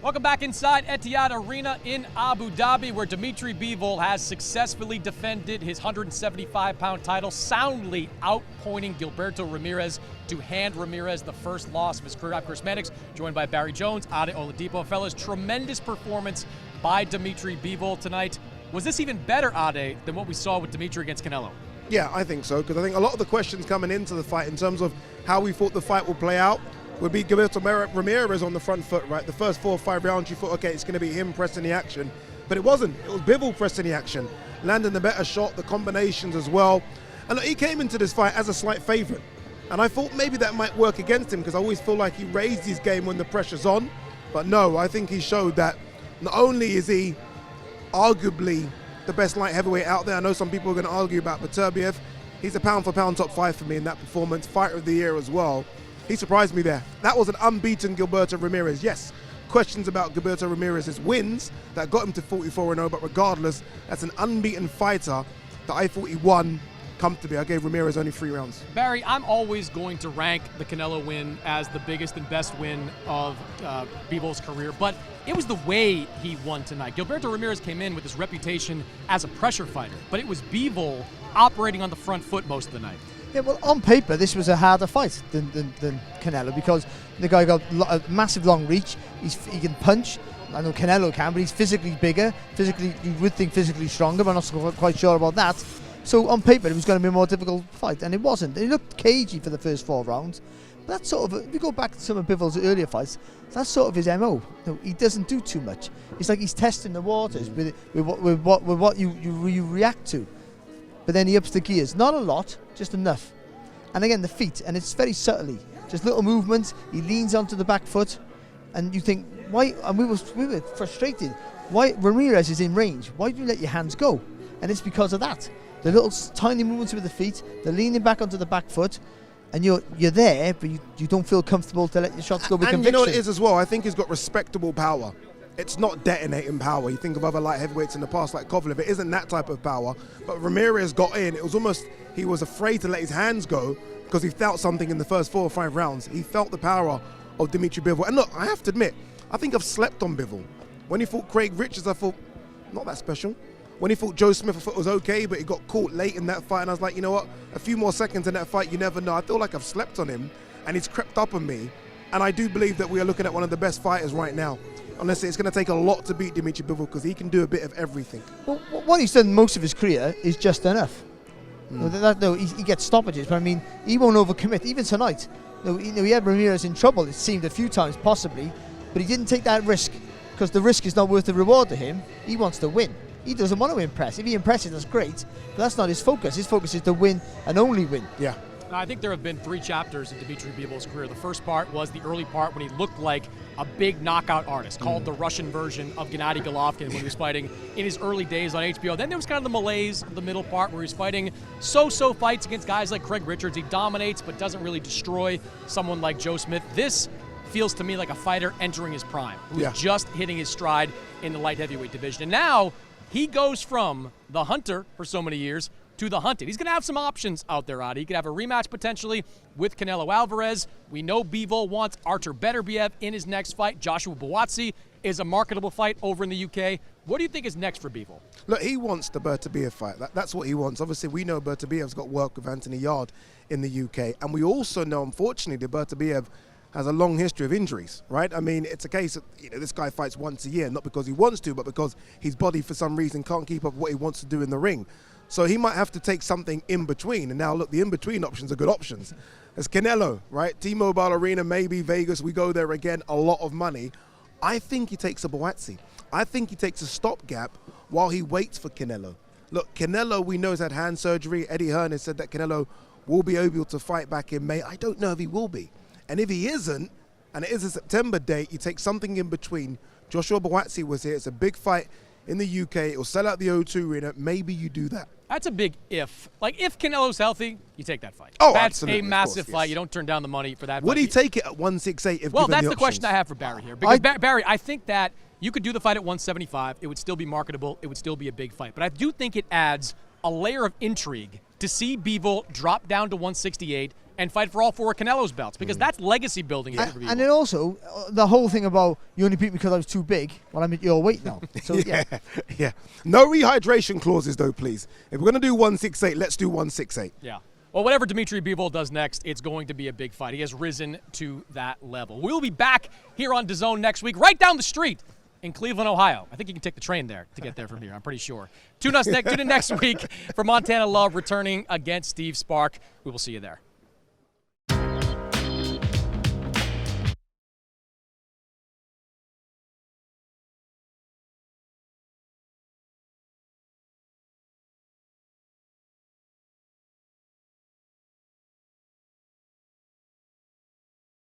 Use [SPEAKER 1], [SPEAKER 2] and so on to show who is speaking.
[SPEAKER 1] Welcome back inside Etihad Arena in Abu Dhabi, where Dmitry Bivol has successfully defended his 175-pound title, soundly outpointing Gilberto Ramirez to hand Ramirez the first loss of his career. I'm Chris Mannix, joined by Barry Jones, Ade Oladipo. Fellas, tremendous performance by Dmitry Bivol tonight. Was this even better, Ade, than what we saw with Dmitry against Canelo?
[SPEAKER 2] Yeah, I think so, because I think a lot of the questions coming into the fight in terms of how we thought the fight would play out would be Gilberto Ramirez on the front foot, right? The first 4 or 5 rounds, you thought, okay, it's going to be him pressing the action. But it wasn't. It was Bivol pressing the action, landing the better shot, the combinations as well. And look, he came into this fight as a slight favorite. And I thought maybe that might work against him, because I always feel like he raised his game when the pressure's on. But no, I think he showed that not only is he arguably the best light heavyweight out there, I know some people are going to argue about Beterbiev. He's a pound-for-pound top 5 for me in that performance, fighter of the year as well. He surprised me there. That was an unbeaten Gilberto Ramirez. Yes, questions about Gilberto Ramirez's wins that got him to 44-0, but regardless, that's an unbeaten fighter that I thought he won comfortably. I gave Ramirez only 3 rounds.
[SPEAKER 1] Barry, I'm always going to rank the Canelo win as the biggest and best win of Bivol's career, but it was the way he won tonight. Gilberto Ramirez came in with his reputation as a pressure fighter, but it was Bivol operating on the front foot most of the night.
[SPEAKER 3] Yeah, well, on paper, this was a harder fight than Canelo, because the guy got a massive long reach. He can punch. I know Canelo can, but he's physically bigger. Physically, you would think physically stronger, but I'm not quite sure about that. So on paper, it was going to be a more difficult fight, and it wasn't. He looked cagey for the first 4 rounds. But that's sort of, if you go back to some of Bivol's earlier fights, that's sort of his MO. He doesn't do too much. It's like he's testing the waters with what you react to. But then he ups the gears. Not a lot, just enough. And again, the feet, and it's very subtly. Just little movements. He leans onto the back foot, and you think, why? And we were frustrated. Why Ramirez is in range? Why do you let your hands go? And it's because of that. The little tiny movements with the feet, the leaning back onto the back foot, and you're there, but you don't feel comfortable to let your shots go with conviction.
[SPEAKER 2] And you know what it is as well? I think he's got respectable power. It's not detonating power. You think of other light heavyweights in the past like Kovalev. It isn't that type of power. But Ramirez got in. It was almost he was afraid to let his hands go because he felt something in the first 4 or 5 rounds. He felt the power of Dmitry Bivol. And look, I have to admit, I think I've slept on Bivol. When he fought Craig Richards, I thought, not that special. When he fought Joe Smith, I thought it was okay, but he got caught late in that fight. And I was like, you know what? A few more seconds in that fight, you never know. I feel like I've slept on him, and he's crept up on me. And I do believe that we are looking at one of the best fighters right now. Honestly, it's going to take a lot to beat Dmitry Bivol, because he can do a bit of everything.
[SPEAKER 3] Well, what he's done most of his career is just enough. He gets stoppages, but I mean, he won't overcommit. Even tonight, he had Ramirez in trouble, it seemed a few times possibly, but he didn't take that risk, because the risk is not worth the reward to him. He wants to win. He doesn't want to impress. If he impresses, that's great, but that's not his focus. His focus is to win and only win.
[SPEAKER 2] Yeah.
[SPEAKER 1] I think there have been 3 chapters in Dmitry Bivol's career. The first part was the early part when he looked like a big knockout artist, called the Russian version of Gennady Golovkin when he was fighting in his early days on HBO. Then there was kind of the malaise, the middle part, where he's fighting so-so fights against guys like Craig Richards. He dominates but doesn't really destroy someone like Joe Smith. This feels to me like a fighter entering his prime, who's just hitting his stride in the light heavyweight division. And now he goes from the hunter for so many years to the hunted. He's going to have some options out there, Adi. He could have a rematch potentially with Canelo Alvarez. We know Bivol wants Artur Beterbiev in his next fight. Joshua Buatsi is a marketable fight over in the UK. What do you think is next for Bivol?
[SPEAKER 2] Look, he wants the Beterbiev fight. That's what he wants. Obviously, we know Beterbiev's got work with Anthony Yard in the UK. And we also know, unfortunately, that Beterbiev has a long history of injuries, right? I mean, it's a case of, this guy fights once a year, not because he wants to, but because his body, for some reason, can't keep up what he wants to do in the ring. So he might have to take something in between. And now, look, the in-between options are good options. There's Canelo, right? T-Mobile Arena, maybe Vegas, we go there again, a lot of money. I think he takes a Buatsi. I think he takes a stopgap while he waits for Canelo. Look, Canelo, we know, has had hand surgery. Eddie Hearn has said that Canelo will be able to fight back in May. I don't know if he will be. And if he isn't, and it is a September date, you take something in between. Joshua Buatsi was here. It's a big fight in the UK. It will sell out the O2 Arena. Maybe you do that.
[SPEAKER 1] That's a big if. Like, if Canelo's healthy, you take that fight.
[SPEAKER 2] Oh,
[SPEAKER 1] that's
[SPEAKER 2] absolutely,
[SPEAKER 1] a massive
[SPEAKER 2] yes.
[SPEAKER 1] fight. You don't turn down the money for that
[SPEAKER 2] Would
[SPEAKER 1] fight.
[SPEAKER 2] he take it at 168 if
[SPEAKER 1] Well,
[SPEAKER 2] given
[SPEAKER 1] that's the
[SPEAKER 2] options?
[SPEAKER 1] question I have for Barry here. Because, Barry, I think that you could do the fight at 175. It would still be marketable. It would still be a big fight. But I do think it adds a layer of intrigue to see Bivol drop down to 168 and fight for all 4 of Canelo's belts, because that's legacy building.
[SPEAKER 3] And then also, the whole thing about you only beat me because I was too big. Well, I'm at your weight now. So,
[SPEAKER 2] yeah. No rehydration clauses, though, please. If we're going to do 168, let's do 168.
[SPEAKER 1] Yeah. Well, whatever Dmitry Bivol does next, it's going to be a big fight. He has risen to that level. We'll be back here on DAZN next week, right down the street in Cleveland, Ohio. I think you can take the train there to get there from here, I'm pretty sure. Tune in next week for Montana Love returning against Steve Spark. We will see you there.